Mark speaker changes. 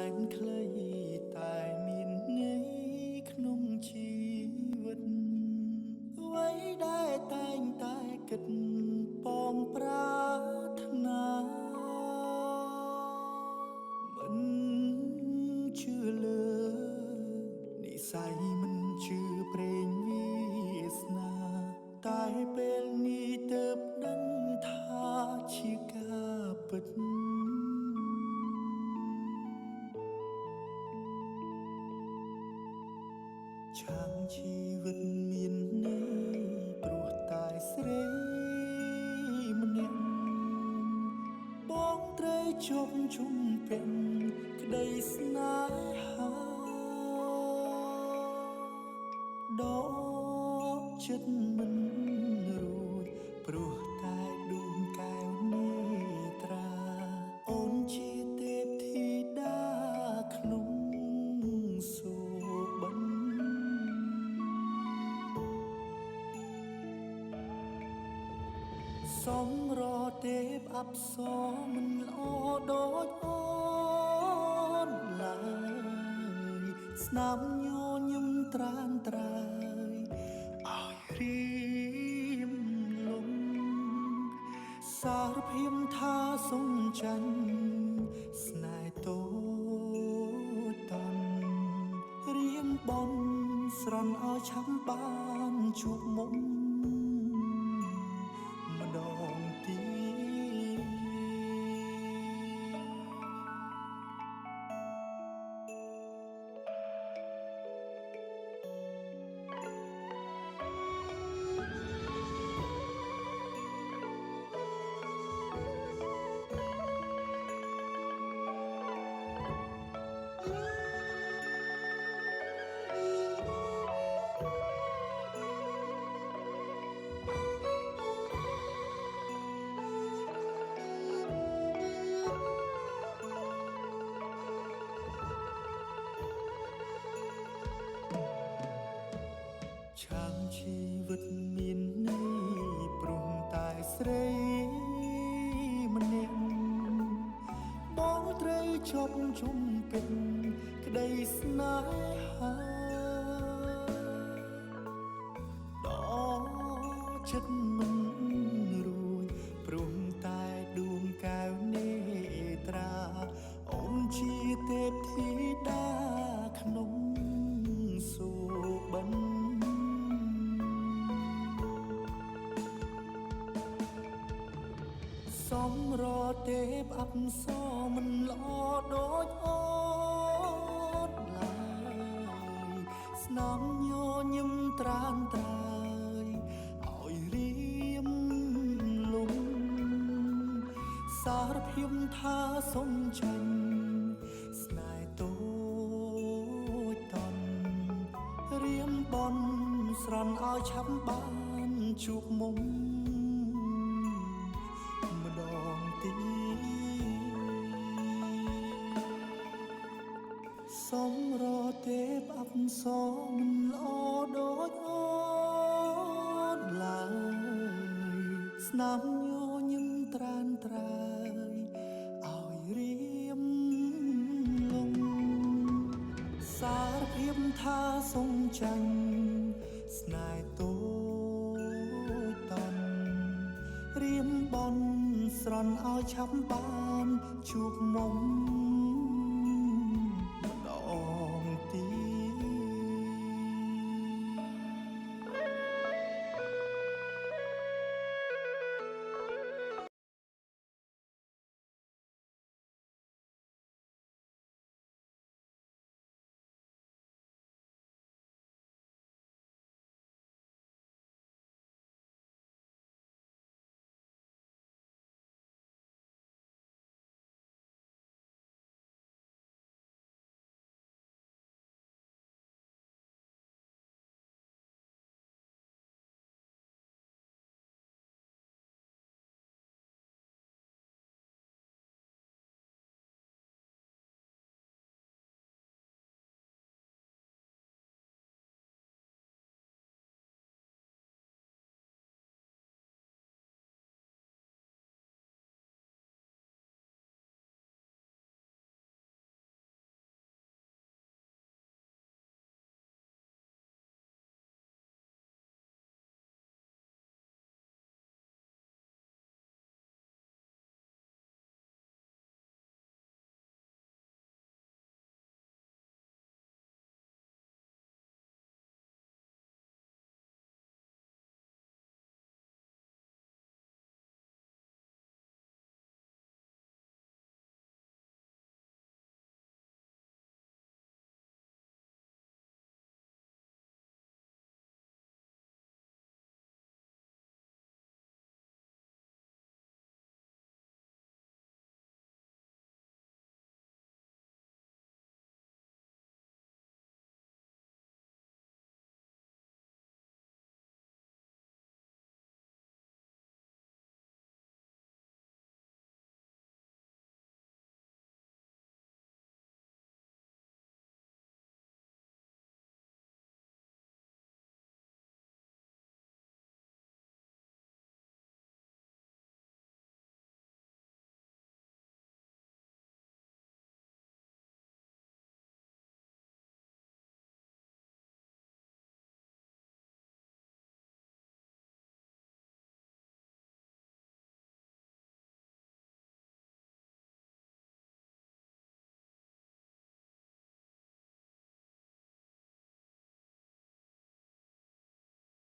Speaker 1: ែនខ្លីតែមានន័យក្នុងជីវិតអ្វីដែលតែងតែគិតប៉ងប្រាថ្នាមិនជឿលើនិស័យមិនជឿព្រេងវាសនាតែពេលនេះទើបដឹងថាជាការពិតឆាងជីវិតមានន័យព្រោះតែស្រីម្នាក់បងត្រូវជប់ជុំពេញក្តីស្នេហាដកចិត្តមិនរួចព្រោះតែដួងកែវនេត្រាអូនជាទេពធីតាក្នុងសូបិនសំរទេពអប្សរមិនល្អដូចអូនឡើយស្នាមញញឹមត្រានត្រើយឲ្យរៀមលំសារភាពថាសុំចាញ់ស្នេហ៍តូចតន់រៀមបនស្រន់ឲ្យឆាប់បានជួបមុខម្ដងទៀតឆាងជីវិតមានន័យព្រោះតែស្រីម្នាក់បងត្រូវជប់ជុំពេញក្តីស្នេហាដល់ចិត្តមិនរួចព្រោះតែដួងកែវនេត្រាអូនជាទេពធីតាក្នុងសូបិនសំរទេពអប្សរមិនល្អដូចអូនឡើយស្នាមញញឹមត្រានត្រើយឲ្យរៀមលំសារភាពថាសុំចាញ់ស្នេហ៍តូចតន់រៀមបនស្រន់ឲ្យឆាប់បានជួបមុំម្ដងទៀតសំរទេពអប្សរមិនល្អដូចអូនឡើយស្នាមញញឹមត្រានត្រើយឲ្យរៀមលំសារភាពថាសុំចាញ់ស្នេហ៍តូចតន់រៀមបនស្រន់ឲ្យឆាប់បានជួបមុំ